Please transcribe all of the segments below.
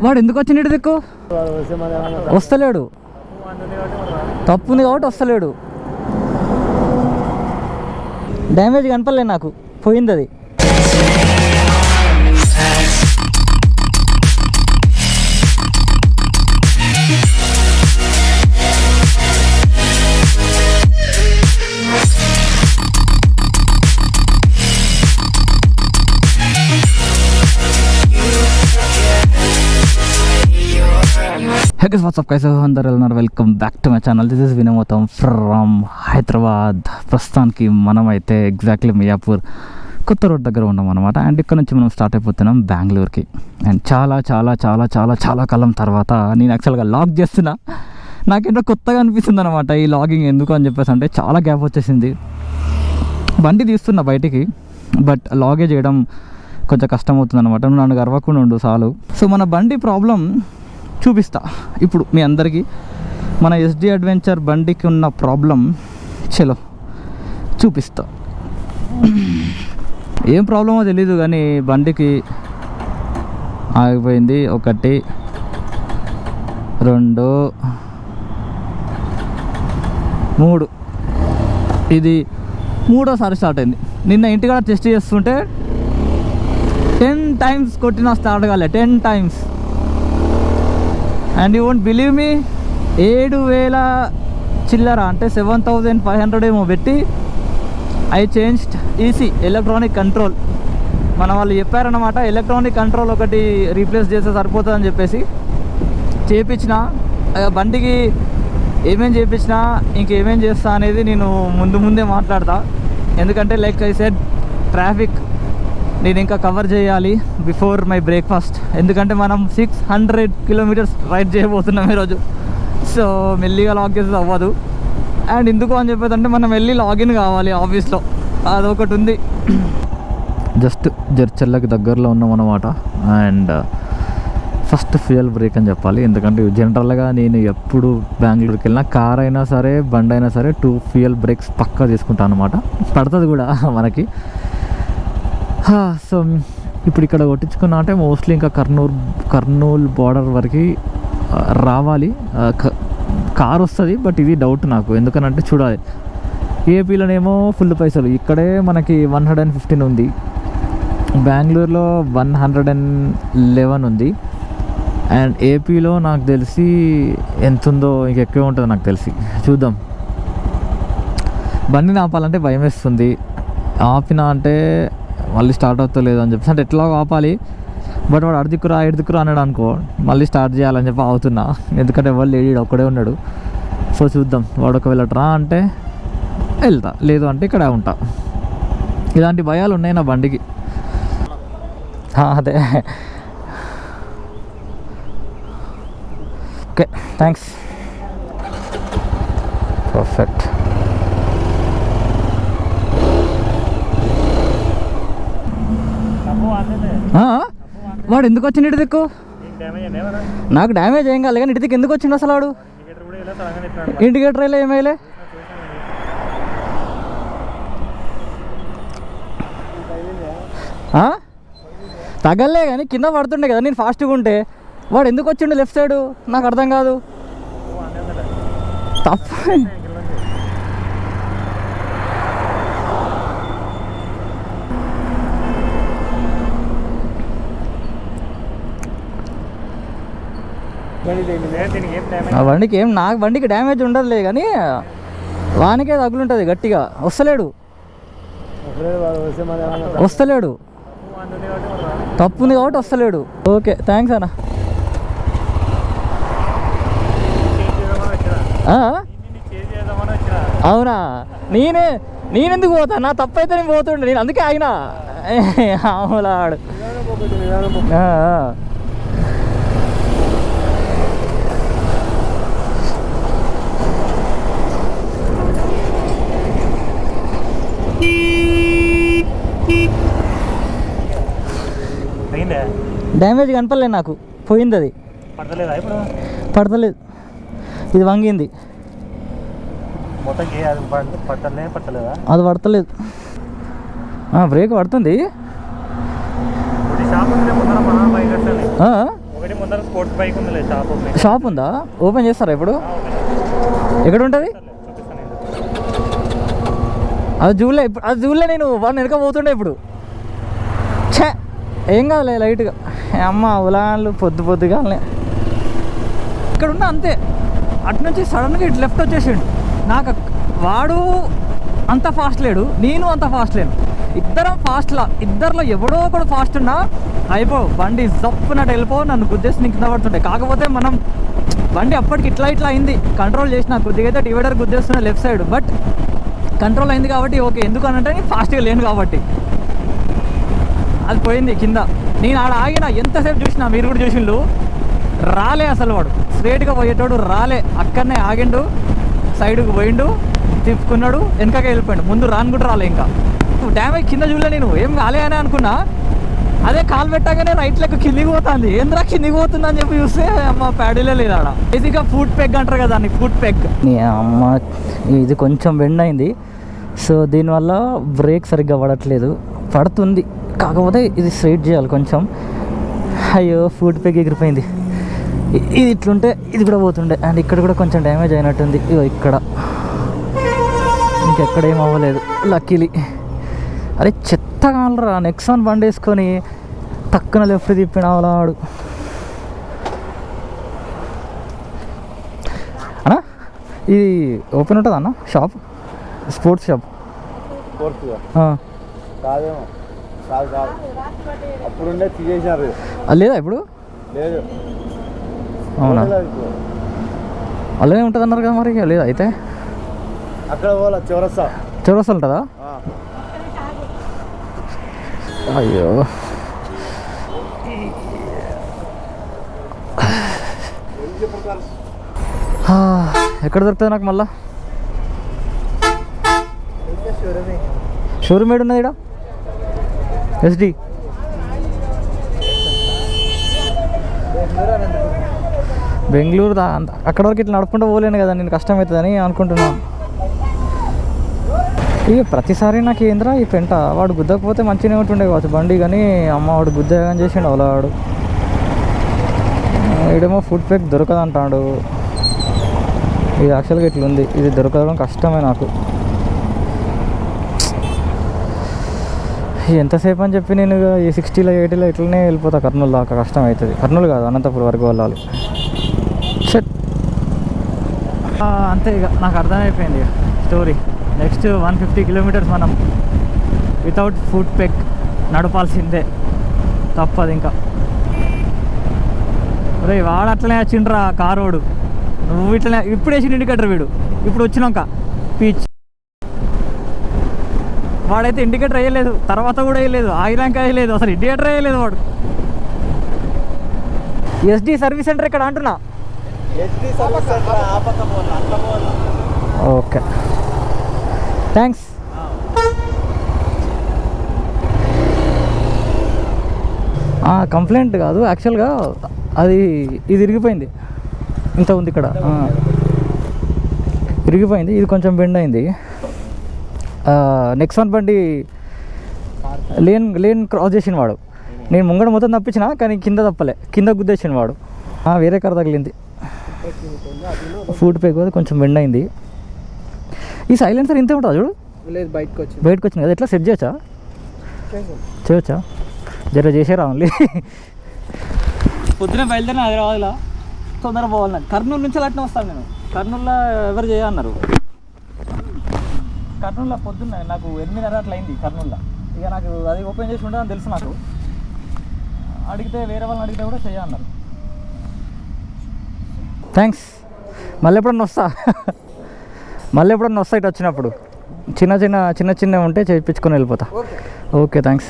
వాడు ఎందుకు వచ్చిండు దిక్కు వస్తలేడు తప్పు ఉంది కాబట్టి వస్తలేడు డ్యామేజ్ కనపడలేదు నాకు పోయింది అది Hey guys, what's up guys? Welcome back to my channel. This is వినోమోతం ఫ్రమ్ హైదరాబాద్. ప్రస్తుతానికి మనం అయితే ఎగ్జాక్ట్లీ మియాపూర్ కొత్త రోడ్ దగ్గర ఉన్నాం అనమాట. అండ్ ఇక్కడ నుంచి మనం స్టార్ట్ అయిపోతున్నాం బెంగళూరుకి. అండ్ చాలా చాలా చాలా చాలా చాలా కాలం తర్వాత నేను యాక్చువల్గా లాగ్ చేస్తున్నా. నాకేంటో కొత్తగా అనిపిస్తుంది అనమాట ఈ లాగింగ్. ఎందుకు అని చెప్పేసి అంటే చాలా గ్యాప్ వచ్చేసింది. బండి తీస్తున్నా బయటికి, బట్ లాగే చేయడం కొంచెం కష్టం అవుతుంది అనమాట. నువ్వు నన్ను గర్వకుండా ఉండు చాలు. సో మన బండి ప్రాబ్లం చూపిస్తా ఇప్పుడు మీ అందరికీ. మన ఎస్డి అడ్వెంచర్ బండికి ఉన్న ప్రాబ్లం చలో చూపిస్తా. ఏం ప్రాబ్లమో తెలీదు కానీ బండికి ఆగిపోయింది. 1 2 3 ఇది 3వ స్టార్ట్ అయింది. నిన్న ఇంటికాడ టెస్ట్ చేస్తుంటే 10 times కొట్టినా స్టార్ట్ కాలే. 10 times. And you won't believe me, 7,000 చిల్లర అంటే 7,500 ఏమో పెట్టి I changed EC electronic control. మన వాళ్ళు చెప్పారన్నమాట ఎలక్ట్రానిక్ కంట్రోల్ ఒకటి రీప్లేస్ చేస్తే సరిపోతుందని చెప్పేసి చేయించిన. బండికి ఏమేం చేయించినా ఇంకేమేం చేస్తా అనేది నేను ముందే మాట్లాడతా. ఎందుకంటే లైక్ ఐ సెడ్ ట్రాఫిక్ నేను ఇంకా కవర్ చేయాలి బిఫోర్ మై బ్రేక్ఫాస్ట్. ఎందుకంటే మనం 600 kilometers రైడ్ చేయబోతున్నాం ఈరోజు. సో మెల్లిగా లాగ్ చేసేది అవ్వదు. అండ్ ఎందుకు అని చెప్పేది అంటే మనం వెళ్ళి లాగిన్ కావాలి ఆఫీస్లో, అదొకటి ఉంది. జస్ట్ జడ్చర్లకి దగ్గరలో ఉన్నాం అన్నమాట. అండ్ ఫస్ట్ ఫ్యూయల్ బ్రేక్ అని చెప్పాలి. ఎందుకంటే జనరల్గా నేను ఎప్పుడు బెంగళూరుకి వెళ్ళినా కార్ అయినా సరే బండి అయినా సరే 2 ఫ్యూయల్ బ్రేక్స్ పక్కా తీసుకుంటాను అనమాట. పడుతుంది కూడా మనకి. సో ఇప్పుడు ఇక్కడ కొట్టించుకున్నా అంటే మోస్ట్లీ ఇంకా కర్నూలు బార్డర్ వరకు రావాలి. కార్ వస్తుంది, బట్ ఇది డౌట్ నాకు. ఎందుకనంటే చూడాలి, ఏపీలోనేమో ఫుల్ పైసలు, ఇక్కడే మనకి 115 ఉంది, బెంగళూరులో 111 ఉంది. అండ్ ఏపీలో నాకు తెలిసి ఎంత ఉందో ఇంకెక్కువ ఉంటుంది నాకు తెలిసి. చూద్దాం. బండిని ఆపాలంటే భయం వేస్తుంది. ఆపినా అంటే మళ్ళీ స్టార్ట్ అవుతలేదు అని చెప్పేసి అంటే ఎట్లా ఆపాలి. బట్ వాడు అడిదిక్కురా ఎడిదిక్కురా అన్నాడు అనుకో, మళ్ళీ స్టార్ట్ చేయాలని చెప్పి అవుతున్నా. ఎందుకంటే ఎవరు లేడీ ఒక్కడే ఉన్నాడు. సో చూద్దాం, వాడు ఒకవేళ రా అంటే వెళ్తా, లేదు అంటే ఇక్కడ ఉంటా. ఇలాంటి భయాలు ఉన్నాయి నా బండికి. అదే ఓకే, థ్యాంక్స్, పర్ఫెక్ట్. వాడు ఎందుకు వచ్చిండు ఇటు దిక్కు? నాకు డ్యామేజ్ ఏం కాలేదు కానీ ఇటు దిక్కు ఎందుకు వచ్చిండు అసలు? వాడు ఇండికేటర్ వేయలే, ఏమేలే. తగలే కానీ కింద పడుతుండే కదా నేను ఫాస్ట్గా ఉంటే. వాడు ఎందుకు వచ్చిండు లెఫ్ట్ సైడ్ నాకు అర్థం కాదు. తప్పు. బండికి ఏం, నాకు బండికి డ్యామేజ్ ఉండదులే కానీ వానికే తగులుంటుంది గట్టిగా. వస్తలేడు తప్పు ఉంది కాబట్టి వస్తలేడు. ఓకే, థ్యాంక్స్ అన్న. అవునా? నేనెందుకు పోతా? నా తప్పు అయితే నేను పోతుండే, నేను అందుకే ఆగినా. అవులాడు. డ్యామేజ్ కనపడలేదు నాకు, పోయింది అది. పడతలేదు, ఇది వంగింది. అది పడతలేదు. బ్రేక్ పడుతుంది. ఒకటి ముందర స్పోర్ట్స్ బైక్ ఉంది, షాప్ ఉందా? ఓపెన్ చేస్తారా ఇప్పుడు? ఎక్కడ ఉంటుంది అది? జూలే నేను వాడిని వెనక పోతుండే ఇప్పుడు. ఛే ఏం కాదులే లైట్గా. అమ్మ ఉలాన్లు పొద్దుగానే ఇక్కడ ఉన్న అంతే. అటు నుంచి సడన్గా ఇటు లెఫ్ట్ వచ్చేసిండు. నాకు వాడు అంత ఫాస్ట్ లేడు, నేను అంత ఫాస్ట్ లేను. ఇద్దరం ఫాస్ట్లా. ఇద్దరిలో ఎవడో ఒకడు ఫాస్ట్ ఉన్నా అయిపో బండి జప్పునట్టు వెళ్ళిపో, నన్ను గుద్దేసి నీకు కింద పడుతుండే. కాకపోతే మనం బండి అప్పటికి ఇట్లా అయింది, కంట్రోల్ చేసిన. కొద్దిగా అయితే డివైడర్ గుద్దేస్తున్నా లెఫ్ట్ సైడ్, బట్ కంట్రోల్ అయింది కాబట్టి ఓకే. ఎందుకు అనంటే నేను ఫాస్ట్గా లేను కాబట్టి. అది పోయింది కింద. నేను ఆడ ఆగిన, ఎంతసేపు చూసినా, మీరు కూడా చూసిండు, రాలే అసలు. వాడు స్ట్రేట్గా పోయేటోడు రాలే, అక్కడనే ఆగిండు, సైడ్కి పోయిండు, తిప్పుకున్నాడు, వెనకకే వెళ్ళిపోయాడు. ముందు రాను కూడా రాలే. ఇంకా డ్యామేజ్ కింద చూడలే, నేను ఏం కాలే అని అనుకున్నా. అదే కాలు పెట్టగానే రైట్ లెక్క కిందికి పోతుంది. ఏంద్రా కిందికి పోతుందని చెప్పి చూస్తే అమ్మ ప్యాడీలే లేదు ఆడ. బేసిక్గా ఫుట్ పెగ్ అంటారు కదా దాన్ని, ఫుట్ పెగ్. అమ్మ ఇది కొంచెం బెండ్ అయింది, సో దీనివల్ల బ్రేక్ సరిగ్గా పడట్లేదు. పడుతుంది కాకపోతే ఇది స్ట్రైట్ చేయాలి కొంచెం. అయ్యో ఫుట్ పెగ్ ఎగిరిపోయింది. ఇది ఇట్లుంటే ఇది కూడా పోతుండే. అండ్ ఇక్కడ కూడా కొంచెం డ్యామేజ్ అయినట్టుంది. ఇగో ఇక్కడ ఇంకెక్కడ ఏం అవ్వలేదు లక్కీలీ. అరే చెత్త కాలరా, నెక్సాన్ బండి వేసుకొని టక్కున లెఫ్ట్ తిప్పిన వాడు. అన్నా ఇది ఓపెన్ ఉంటుంది అన్న షాప్? స్పోర్ట్స్ షాప్ లేదా ఇప్పుడు? అవునా, అలానే ఉంటుంది అన్నారు కదా మరి. లేదా అయితే అక్కడ చౌరస్తా ఉంటుందా? అయ్యో ఎక్కడ దొరుకుతుంది నాకు మళ్ళా? షోరూమ్ ఏడు ఉన్నది ఇక్కడ? ఎస్డి బెంగళూరు అక్కడ వరకు ఇట్లా నడుపుకుంటూ పోలేను కదా, నేను కష్టమవుతుందని అనుకుంటున్నాను. ఇక ప్రతిసారి నాకు ఏంద్రా ఈ పెంట. వాడు గుద్దకపోతే మంచిగానే ఉంటుండే కావచ్చు బండి, కానీ అమ్మ వాడు గుద్దేగా చేసిండు అవలా వాడు. ఇడేమో ఫుడ్ పెక్ దొరకదు అంటాడు. ఇది యాక్చువల్గా ఇట్లుంది, ఇది దొరకడం కష్టమే నాకు. ఎంతసేపు అని చెప్పి నేను ఈ 60లో 80లో ఇట్లనే వెళ్ళిపోతా కర్నూలు దాకా. కష్టం అవుతుంది. కర్నూలు కాదు, అనంతపురం వరకు వెళ్ళాలి. షట్ అంతే. ఇక నాకు అర్థమైపోయింది స్టోరీ. నెక్స్ట్ 150 కిలోమీటర్స్ మనం వితౌట్ ఫుడ్ పెక్ నడపాల్సిందే, తప్పదు ఇంకా. రే వాడు అట్లనే వచ్చిండ్రా కారోడు, నువ్వు ఇట్లనే ఇప్పుడు వేసి ఇండికేటర్. వీడు ఇప్పుడు వచ్చినాక పీచ్ వాడైతే ఇండికేటర్ వేయలేదు, తర్వాత కూడా వేయలేదు, ఆగినాక వేయలేదు, అసలు ఇండికేటర్ వేయలేదు వాడు. ఎస్డి సర్వీస్ సెంటర్ ఇక్కడ అంటున్నా. Okay thanks. కంప్లైంట్ కాదు యాక్చువల్గా, అది ఇది ఇరిగిపోయింది. ఇంత ఉంది ఇక్కడ, ఇరిగిపోయింది. ఇది కొంచెం బెండ్ అయింది. నెక్సాన్ బండి లేన్ క్రాస్ చేసిన వాడు. నేను ముంగడ మొత్తం తప్పించిన, కానీ కింద తప్పలే, కింద గుద్దేసిన వాడు. వేరే కార్ తగిలింది. ఫుడ్ పెగ్ కొంచెం బెండ్ అయింది. ఈ సైలెన్సర్ ఇంతే ఉంటుందా చూడు? లేదు, బయటకు వచ్చింది కదా. ఎట్లా సెట్ చేయొచ్చా? జర చేసారా ఓన్లీ. పొద్దున బయలుదేరిన హైదరాబాద్లో తొందర పోవాలి. నాకు కర్నూలు నుంచి అట్లా వస్తాను నేను. కర్నూలులో ఎవరు చేయన్నారు? కర్నూలులో పొద్దున్న నాకు 8:30 అట్లా అయింది కర్నూలులో. ఇక నాకు అది ఓపెన్ చేసి ఉంటుందని తెలుసు నాకు. అడిగితే వేరే వాళ్ళని అడిగితే కూడా చేయన్నారు. థ్యాంక్స్. మళ్ళీ ఎప్పుడన్నా వస్తా ఇటు వచ్చినప్పుడు. చిన్న ఉంటే చేయించుకొని వెళ్ళిపోతా. Okay thanks.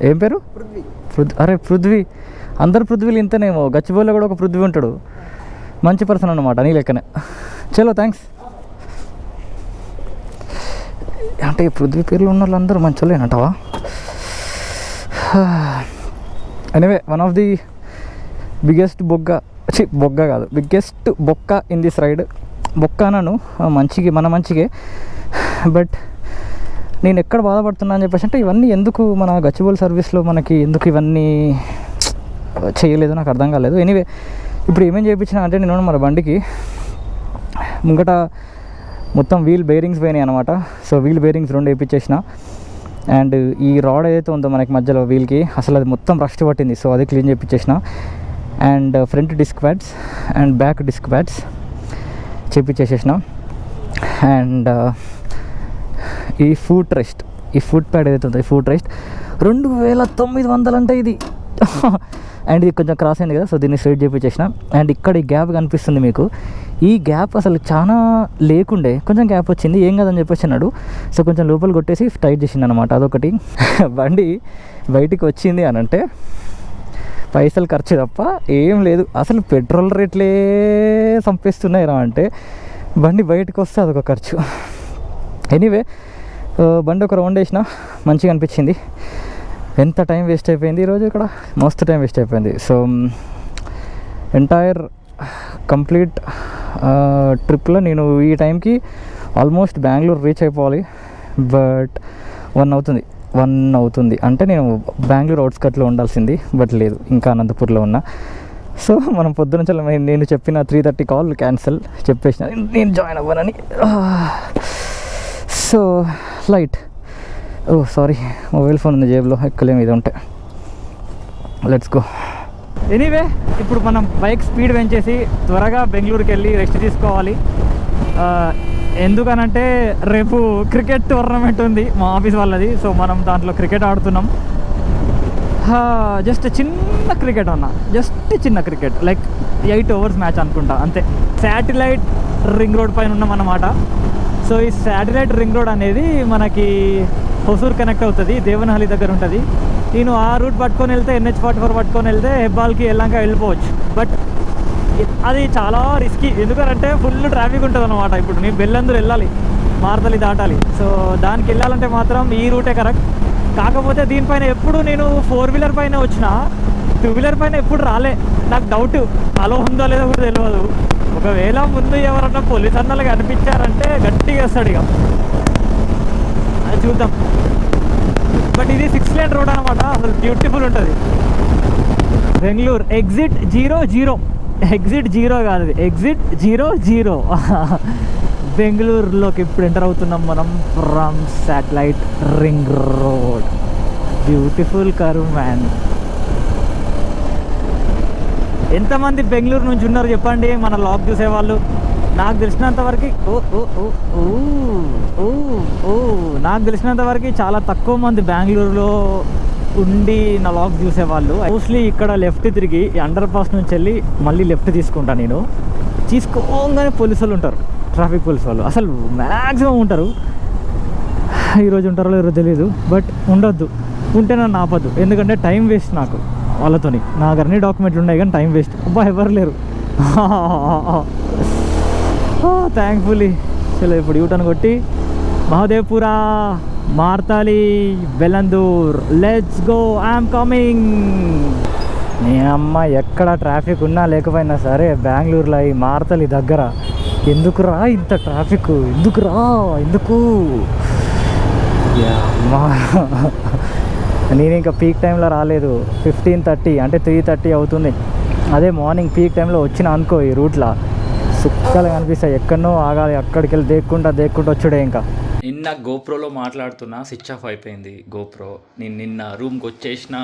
ఏం పేరు? అరే పృథ్వీ. అందరు పృథ్వీలు ఇంతనేమో. గచ్చిబౌలిలో కూడా ఒక పృథ్వీ ఉంటాడు, మంచి పర్సన్ అన్నమాట నీ లెక్కనే. చలో థ్యాంక్స్. అంటే ఈ పృథ్వీ పేర్లు ఉన్న వాళ్ళందరూ మంచి వాళ్ళేనంటావా? Anyway, one of the biggest biggest బొక్క ఇన్ దిస్ రైడ్. బొక్క అన్నాను మన మంచిగే. బట్ నేను ఎక్కడ బాధపడుతున్నా అని చెప్పేసి అంటే, ఇవన్నీ ఎందుకు మన గచ్చిబౌలి సర్వీస్లో మనకి ఎందుకు ఇవన్నీ చేయలేదు, నాకు అర్థం కాలేదు. ఎనీవే ఇప్పుడు ఏమేం చేయించిన అంటే నేను మన బండికి ముంగట మొత్తం వీల్ బేరింగ్స్ పోయినాయి అనమాట. సో వీల్ బేరింగ్స్ 2 వేయించేసిన. అండ్ ఈ రాడ్ ఏదైతే ఉందో మనకి మధ్యలో వీల్కి అసలు అది మొత్తం రస్ట్ పట్టింది. సో అది క్లీన్ చేయించేసిన. And front disc pads and back disc pads చేయించేసేసిన. అండ్ ఈ ఫుట్ ప్యాడ్ ఏదైతే ఉందో ఈ ఫుట్ రెస్ట్ 2900 అంటే ఇది. అండ్ ఇది కొంచెం క్రాస్ అయింది కదా, సో దీన్ని స్ట్రైట్ చేయించేసిన. అండ్ ఇక్కడ ఈ గ్యాప్ కనిపిస్తుంది మీకు, ఈ గ్యాప్ అసలు చాలా లేకుండే, కొంచెం గ్యాప్ వచ్చింది, ఏం కాదని చెప్పేసి అన్నాడు. సో కొంచెం లోపల కొట్టేసి టైట్ చేసింది అనమాట. అదొకటి. బండి బయటికి వచ్చింది అని అంటే పైసలు ఖర్చు తప్ప ఏం లేదు. అసలు పెట్రోల్ రేట్లే చంపేస్తున్నాయి రా అంటే బండి బయటకు వస్తే అదొక ఖర్చు. ఎనీవే బండి ఒక రౌండ్ వేసిన, మంచిగా అనిపించింది. ఎంత టైం వేస్ట్ అయిపోయింది ఈరోజు ఇక్కడ, మస్తు టైం వేస్ట్ అయిపోయింది. సో ఎంటైర్ కంప్లీట్ ట్రిప్లో నేను ఈ టైంకి ఆల్మోస్ట్ బెంగళూరు రీచ్ అయిపోవాలి. బట్ 1 అవుతుంది అంటే నేను బెంగళూరు అవుట్స్కట్లో ఉండాల్సింది, బట్ లేదు, ఇంకా అనంతపూర్లో ఉన్నా. సో మనం పొద్దున నేను చెప్పిన 3:30 కాల్ క్యాన్సిల్ చెప్పేసిన, నేను జాయిన్ అవ్వనని. సో లైట్, ఓ సారీ, మొబైల్ ఫోన్ ఉంది జేబులో, ఎక్కలేము ఇది ఉంటే. Let's go. ఎనీవే ఇప్పుడు మనం బైక్ స్పీడ్ పెంచేసి త్వరగా బెంగళూరుకి వెళ్ళి రెస్ట్ తీసుకోవాలి. ఎందుకనంటే రేపు క్రికెట్ టోర్నమెంట్ ఉంది మా ఆఫీస్ వాళ్ళది. సో మనం దాంట్లో క్రికెట్ ఆడుతున్నాం. జస్ట్ చిన్న క్రికెట్ అన్న, జస్ట్ చిన్న క్రికెట్, లైక్ 8 overs మ్యాచ్ అనుకుంటా అంతే. శాటిలైట్ రింగ్ రోడ్ పైన ఉన్నాం అన్నమాట. సో ఈ శాటిలైట్ రింగ్ రోడ్ అనేది మనకి హొసూర్ కనెక్ట్ అవుతుంది, దేవనహల్లి దగ్గర ఉంటుంది. నేను ఆ రూట్ పట్టుకొని వెళ్తే NH44 పట్టుకొని వెళ్తే హెబ్బాల్కి వెళ్ళాక వెళ్ళిపోవచ్చు. బట్ అది చాలా రిస్కీ, ఎందుకంటే ఫుల్ ట్రాఫిక్ ఉంటుంది అనమాట. ఇప్పుడు నేను బెల్లందరూ వెళ్ళాలి, మార్తలి దాటాలి. సో దానికి వెళ్ళాలంటే మాత్రం ఈ రూటే కరెక్ట్. కాకపోతే దీనిపైన ఎప్పుడు నేను 4-wheeler పైన వచ్చిన, 2-wheeler పైన ఎప్పుడు రాలే. నాకు డౌట్ అలో ఉందో లేదో కూడా తెలియదు. ఒకవేళ ముందు ఎవరన్నా పోలీస్ అన్నలు కనిపించారంటే గట్టిగా వేస్తాడు ఇక, అది చూద్దాం. బట్ ఇది 6-lane రోడ్ అనమాట, అసలు బ్యూటిఫుల్ ఉంటుంది. బెంగళూరు ఎగ్జిట్ 00, ఎగ్జిట్ 0 కాదు, ఎగ్జిట్ 00. బెంగళూరులోకి ఇప్పుడు ఎంటర్ అవుతున్నాం మనం from satellite ring road. Beautiful curve man. ఎంతమంది బెంగళూరు నుంచి ఉన్నారు చెప్పండి మన లాగ్ చూసేవాళ్ళు? నాకు తెలిసినంత వరకు నాకు తెలిసినంత వరకు చాలా తక్కువ మంది బెంగళూరులో ఉండి నా లాగ్ చూసేవాళ్ళు. మోస్ట్లీ ఇక్కడ లెఫ్ట్ తిరిగి అండర్ పాస్ నుంచి వెళ్ళి మళ్ళీ లెఫ్ట్ తీసుకుంటాను నేను. తీసుకోగానే పోలీసు వాళ్ళు ఉంటారు, ట్రాఫిక్ పోలీసు వాళ్ళు అసలు మ్యాక్సిమం ఉంటారు. ఈరోజు ఉంటారో లేదో తెలియదు, బట్ ఉండొద్దు, ఉంటే నన్ను ఆపద్దు, ఎందుకంటే టైం వేస్ట్ నాకు వాళ్ళతోని. నాకు అన్ని డాక్యుమెంట్లు ఉన్నాయి కానీ టైం వేస్ట్. అబ్బా ఎవరు లేరు థ్యాంక్ఫుల్లీ. చలో ఇప్పుడు యూటర్న్ కొట్టి Mahadevapura, Marathahalli, Bellandur, let's go, I'm coming. నీ అమ్మ ఎక్కడ ట్రాఫిక్ ఉన్నా లేకపోయినా సరే బెంగళూరులో ఈ మార్తలి దగ్గర ఎందుకురా ఇంత ట్రాఫిక్, ఎందుకు నేను ఇంకా పీక్ టైంలో రాలేదు. 15:30 అంటే 3:30 అవుతుంది. అదే మార్నింగ్ పీక్ టైంలో వచ్చిన అనుకో ఈ రూట్లో సుక్కలు కనిపిస్తాయి, ఎక్కడనో ఆగాలి, అక్కడికి వెళ్ళి దేక్కుంటా వచ్చుడే. ఇంకా నిన్న గోప్రోలో మాట్లాడుతున్నా, స్విచ్ ఆఫ్ అయిపోయింది గోప్రో. నేను నిన్న రూమ్కి వచ్చేసిన,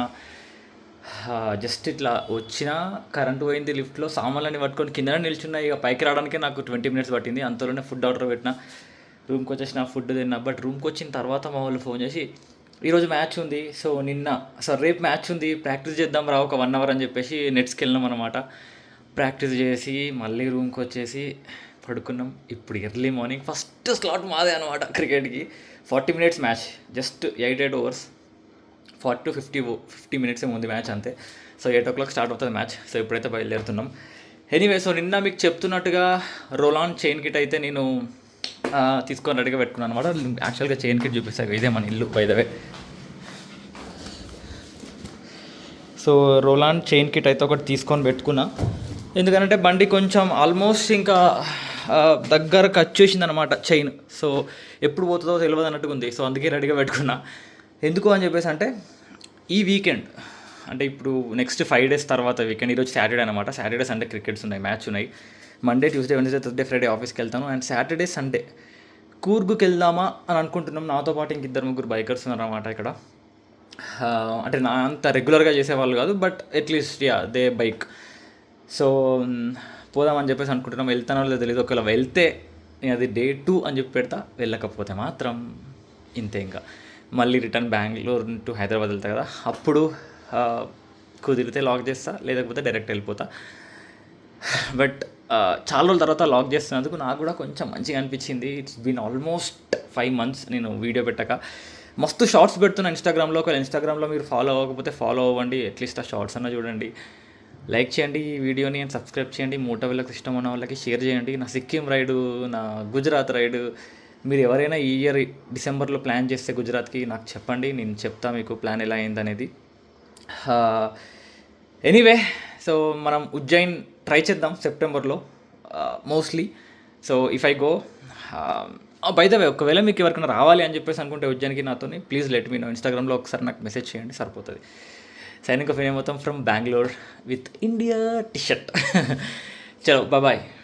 జస్ట్ ఇట్లా వచ్చిన కరెంటు పోయింది, లిఫ్ట్లో సామాన్లన్నీ పట్టుకొని కిందనే నిల్చున్నా. ఇక పైకి రావడానికి నాకు 20 minutes పట్టింది. అంతలోనే ఫుడ్ ఆర్డర్ పెట్టిన, రూమ్కి వచ్చేసిన, ఫుడ్ తిన్నా. బట్ రూమ్కి వచ్చిన తర్వాత మా వాళ్ళు ఫోన్ చేసి ఈరోజు మ్యాచ్ ఉంది, సో రేపు మ్యాచ్ ఉంది, ప్రాక్టీస్ చేద్దాం రా ఒక 1 hour అని చెప్పేసి నెట్స్కి వెళ్ళినాం అనమాట. ప్రాక్టీస్ చేసి మళ్ళీ రూమ్కి వచ్చేసి పడుకున్నాం. ఇప్పుడు ఎర్లీ మార్నింగ్ ఫస్ట్ స్లాట్ మాదే అనమాట క్రికెట్కి. 40 minutes match, just 8 overs, 40 to 50 minutes ఏముంది మ్యాచ్ అంతే. సో 8 o'clock స్టార్ట్ అవుతుంది మ్యాచ్. సో ఇప్పుడైతే బయలుదేరుతున్నాం. ఎనీవే, సో నిన్న మీకు చెప్తున్నట్టుగా రోలాన్ చైన్ కిట్ అయితే నేను తీసుకొని రెడీగా పెట్టుకున్నాను అనమాట. యాక్చువల్గా చైన్ కిట్ చూపిస్తాను, ఇదే మన ఇల్లు by the way. So roll-on chain kit అయితే ఒకటి తీసుకొని పెట్టుకున్నా, ఎందుకంటే బండి కొంచెం ఆల్మోస్ట్ ఇంకా దగ్గరకు వచ్చేసింది అనమాట చైన్. సో ఎప్పుడు పోతుందో తెలియదు అన్నట్టుగా ఉంది. సో అందుకే రెడీగా పెట్టుకున్నా. ఎందుకు అని చెప్పేసి అంటే ఈ వీకెండ్ అంటే ఇప్పుడు నెక్స్ట్ 5 days తర్వాత వీకెండ్. ఈరోజు సాటర్డే అనమాట. సాటర్డే సండే క్రికెట్స్ ఉన్నాయి, మ్యాచ్ ఉన్నాయి. Monday, Tuesday, Wednesday, Thursday, Friday ఆఫీస్కి వెళ్తాను. అండ్ సాటర్డే సండే కూర్గుకి వెళ్దామా అని అనుకుంటున్నాం. నాతో పాటు ఇంక 2-3 బైకర్స్ ఉన్నారన్నమాట ఇక్కడ. అంటే నా అంత రెగ్యులర్గా చేసేవాళ్ళు కాదు, but at least they bike. So పోదామని చెప్పేసి అనుకుంటున్నాం. వెళ్తానో లేదో తెలియదు. ఒకవేళ వెళ్తే నేను అది Day 2 అని చెప్పి పెడతా. వెళ్ళకపోతే మాత్రం ఇంతే. ఇంకా మళ్ళీ రిటర్న్ బెంగళూరు టు హైదరాబాద్ వెళ్తా కదా, అప్పుడు కుదిరితే లాక్ చేస్తా, లేకపోతే డైరెక్ట్ వెళ్ళిపోతా. బట్ చాలా రోజుల తర్వాత లాక్ చేస్తున్నందుకు నాకు కూడా కొంచెం మంచిగా అనిపించింది. ఇట్స్ బీన్ ఆల్మోస్ట్ 5 months నేను వీడియో పెట్టక. మస్తు షార్ట్స్ పెడుతున్నా ఇన్స్టాగ్రామ్లో. ఒకవేళ ఇన్స్టాగ్రామ్లో మీరు ఫాలో అవ్వకపోతే ఫాలో అవ్వండి. అట్లీస్ట్ ఆ షార్ట్స్ అన్న చూడండి. లైక్ చేయండి ఈ వీడియోని అండ్ సబ్స్క్రైబ్ చేయండి. మోటో వీళ్ళకి ఇష్టం ఉన్న వాళ్ళకి షేర్ చేయండి. నా సిక్కిం రైడు, నా గుజరాత్ రైడు, మీరు ఎవరైనా ఈ ఇయర్ డిసెంబర్లో ప్లాన్ చేస్తే గుజరాత్కి నాకు చెప్పండి. నేను చెప్తా మీకు ప్లాన్ ఎలా అయిందనేది. ఎనీవే, సో మనం ఉజ్జయిన్ ట్రై చేద్దాం సెప్టెంబర్లో mostly. So if I go by the way, ఒకవేళ మీకు ఎవరికైనా రావాలి అని చెప్పేసి అనుకుంటే ఉజ్జయిన్కి నాతోని, ప్లీజ్ లెట్ మీ నో. ఇన్స్టాగ్రామ్లో ఒకసారి నాకు మెసేజ్ చేయండి, సరిపోతుంది. సైనింగ్ ఆఫ్ మొత్తం from Bengaluru with India T shirt. చలో బాయ్.